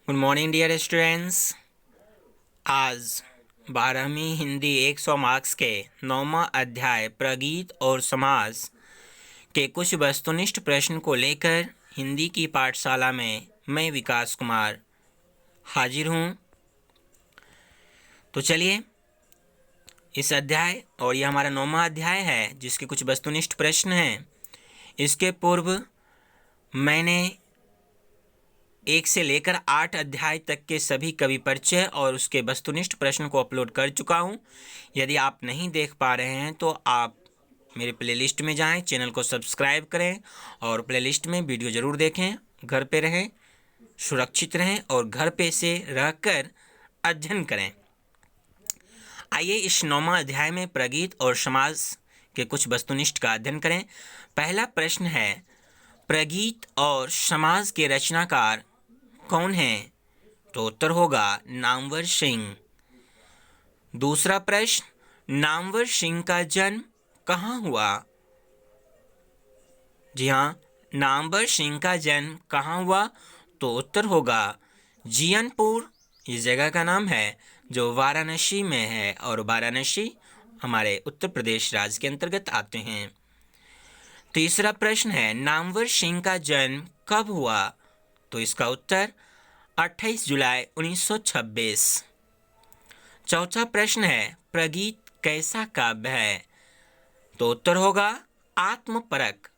Good morning dear students. आज 12वीं Hindi 100 marks के 9वां अध्याय प्रगीत और समास के कुछ वस्तुनिष्ठ प्रश्न को लेकर हिंदी की पाठशाला में मैं विकास कुमार हाजिर हूँ। तो चलिए इस अध्याय और यह हमारा 9वां अध्याय है जिसके कुछ वस्तुनिष्ठ प्रश्न हैं। इसके पूर्व मैंने 1 से लेकर 8 अध्याय तक के सभी कवि परिचय और उसके वस्तुनिष्ठ प्रश्न को अपलोड कर चुका हूं। यदि आप नहीं देख पा रहे हैं तो आप मेरे प्लेलिस्ट में जाएं, चैनल को सब्सक्राइब करें और प्लेलिस्ट में वीडियो ज़रूर देखें। घर पे रहें, सुरक्षित रहें और घर पे से रहकर अध्ययन करें। आइए इस 9वां अध्याय में प्रगीत और समास के कुछ वस्तुनिष्ठ का अध्ययन करें। पहला प्रश्न है, प्रगीत और समास के रचनाकार कौन है? तो उत्तर होगा नामवर सिंह। दूसरा प्रश्न, नामवर सिंह का जन्म कहाँ हुआ? जी हाँ, नामवर सिंह का जन्म कहाँ हुआ? तो उत्तर होगा जियनपुर, इस जगह का नाम है जो वाराणसी में है और वाराणसी हमारे उत्तर प्रदेश राज्य के अंतर्गत आते हैं। तीसरा प्रश्न है, नामवर सिंह का जन्म कब हुआ? तो इसका उत्तर 28 जुलाई 1926। चौथा प्रश्न है, प्रगीत कैसा काव्य है? तो उत्तर होगा आत्मपरक।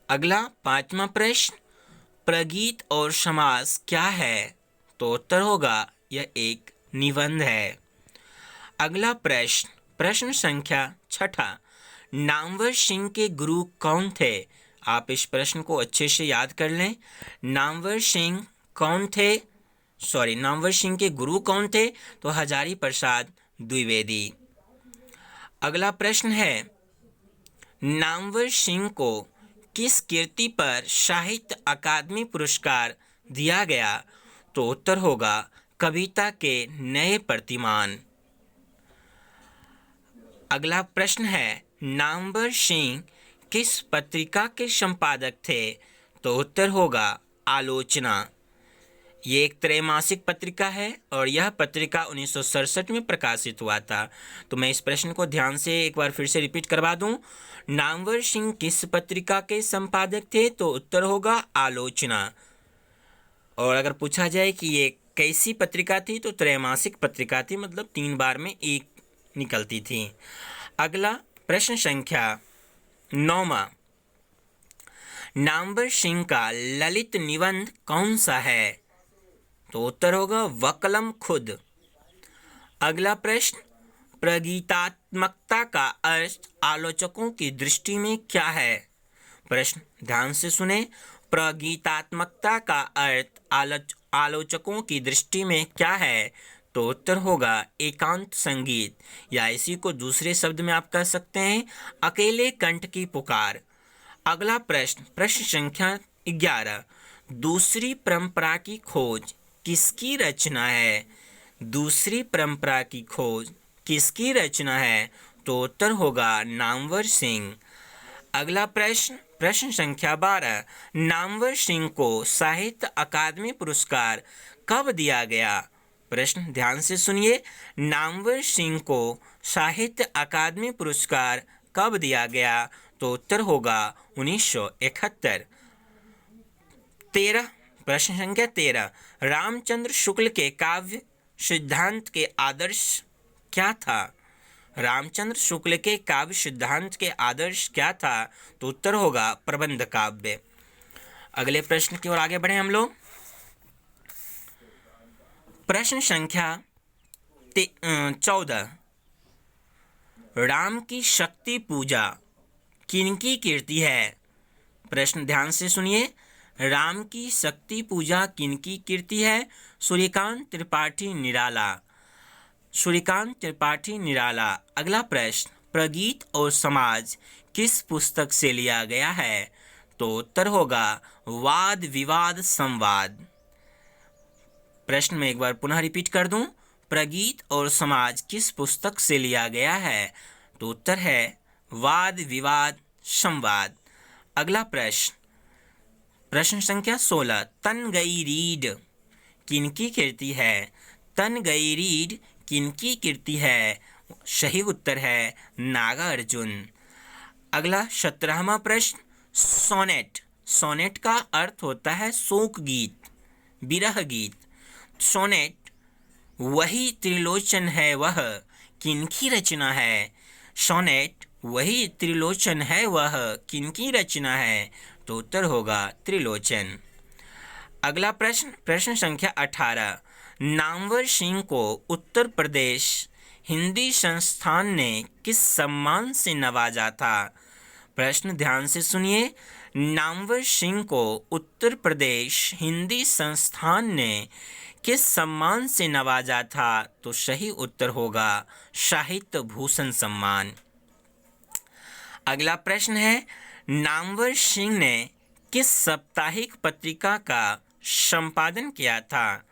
अगला 5वां प्रश्न, प्रगीत और समास क्या है? तो उत्तर होगा यह एक निबंध है। अगला प्रश्न, प्रश्न संख्या 6, नामवर सिंह के गुरु कौन थे? आप इस प्रश्न को अच्छे से याद कर लें। नामवर सिंह कौन थे? नामवर सिंह के गुरु कौन थे? तो हजारी प्रसाद द्विवेदी। अगला प्रश्न है, नामवर सिंह को किस कृति पर साहित्य अकादमी पुरस्कार दिया गया? तो उत्तर होगा कविता के नए प्रतिमान। अगला प्रश्न है, नामवर सिंह किस पत्रिका के संपादक थे? तो उत्तर होगा आलोचना। ये एक त्रैमासिक पत्रिका है और यह पत्रिका 1967 में प्रकाशित हुआ था। तो मैं इस प्रश्न को ध्यान से एक बार फिर से रिपीट करवा दूं। नामवर सिंह किस पत्रिका के संपादक थे? तो उत्तर होगा आलोचना। और अगर पूछा जाए कि ये कैसी पत्रिका थी, तो त्रैमासिक पत्रिका थी, मतलब 3 बार में एक निकलती थी। अगला प्रश्न संख्या 9, नामवर सिंह का ललित निबंध कौन सा है? तो उत्तर होगा वकलम खुद। अगला प्रश्न, प्रगीतात्मकता का अर्थ आलोचकों की दृष्टि में क्या है? प्रश्न ध्यान से सुने। प्रगीतात्मकता का अर्थ आलोचकों की दृष्टि में क्या है? तो उत्तर होगा एकांत संगीत, या इसी को दूसरे शब्द में आप कह सकते हैं अकेले कंठ की पुकार। अगला प्रश्न, प्रश्न संख्या 11, दूसरी परंपरा की खोज किसकी रचना है? दूसरी परंपरा की खोज किसकी रचना है? तो उत्तर होगा नामवर सिंह। अगला प्रश्न, प्रश्न संख्या 12, नामवर सिंह को साहित्य अकादमी पुरस्कार कब दिया गया? प्रश्न ध्यान से सुनिए। नामवर सिंह को साहित्य अकादमी पुरस्कार कब दिया गया? तो उत्तर होगा 1971। 13, प्रश्न संख्या 13, रामचंद्र शुक्ल के काव्य सिद्धांत के आदर्श क्या था? रामचंद्र शुक्ल के काव्य सिद्धांत के आदर्श क्या था? तो उत्तर होगा प्रबंध काव्य। अगले प्रश्न की ओर आगे बढ़े हम लोग। प्रश्न संख्या 14, राम की शक्ति पूजा किनकी कीर्ति है? प्रश्न ध्यान से सुनिए। राम की शक्ति पूजा किनकी कीर्ति है? सूर्यकांत त्रिपाठी निराला। सूर्यकांत त्रिपाठी निराला। अगला प्रश्न, प्रगीत और समाज किस पुस्तक से लिया गया है? तो उत्तर होगा वाद विवाद संवाद। प्रश्न में एक बार पुनः रिपीट कर दूं, प्रगीत और समाज किस पुस्तक से लिया गया है? तो उत्तर है वाद विवाद संवाद। अगला प्रश्न, प्रश्न संख्या 16, तन गई रीड किनकी कीर्ति है? तन गई रीढ़ किनकी कीर्ति है? सही उत्तर है नागार्जुन। अगला 17वां प्रश्न, सोनेट। सोनेट का अर्थ होता है शोक गीत, विरह गीत। सोनेट वही त्रिलोचन है वह किनकी रचना है? सोनेट वही त्रिलोचन है वह किनकी रचना है? तो उत्तर होगा त्रिलोचन। अगला प्रश्न, प्रश्न संख्या 18, नामवर सिंह को उत्तर प्रदेश हिंदी संस्थान ने किस सम्मान से नवाजा था? प्रश्न ध्यान से सुनिए। नामवर सिंह को उत्तर प्रदेश हिंदी संस्थान ने किस सम्मान से नवाजा था? तो सही उत्तर होगा साहित्य भूषण सम्मान। अगला प्रश्न है, नामवर सिंह ने किस साप्ताहिक पत्रिका का संपादन किया था?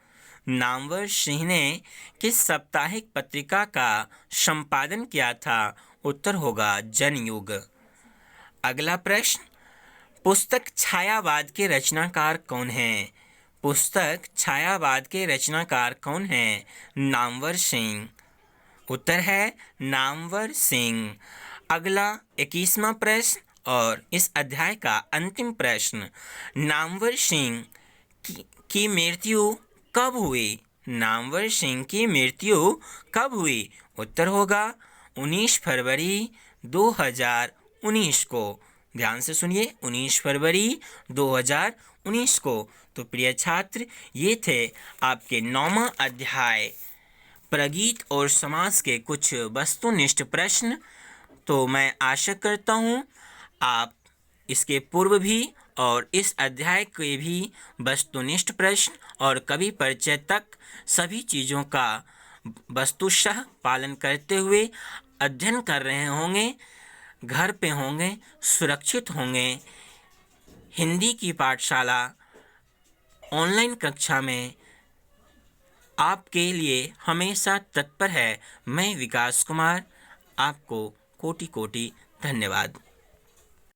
नामवर सिंह ने किस साप्ताहिक पत्रिका का संपादन किया था? उत्तर होगा जनयुग। अगला प्रश्न, पुस्तक छायावाद के रचनाकार कौन हैं? पुस्तक छायावाद के रचनाकार कौन हैं? नामवर सिंह। उत्तर है नामवर सिंह। अगला 21वां प्रश्न और इस अध्याय का अंतिम प्रश्न, नामवर सिंह की मृत्यु कब हुई? नामवर सिंह की मृत्यु कब हुई? उत्तर होगा 19 फरवरी 2019 को। ध्यान से सुनिए, 19 फरवरी 2019 को। तो प्रिय छात्र, ये थे आपके 9वां अध्याय प्रगीत और समास के कुछ वस्तुनिष्ठ प्रश्न। तो मैं आशा करता हूँ आप इसके पूर्व भी और इस अध्याय के भी वस्तुनिष्ठ प्रश्न और कवि परिचय तक सभी चीज़ों का वस्तुशः पालन करते हुए अध्ययन कर रहे होंगे, घर पे होंगे, सुरक्षित होंगे। हिंदी की पाठशाला ऑनलाइन कक्षा में आपके लिए हमेशा तत्पर है। मैं विकास कुमार, आपको कोटि कोटि धन्यवाद।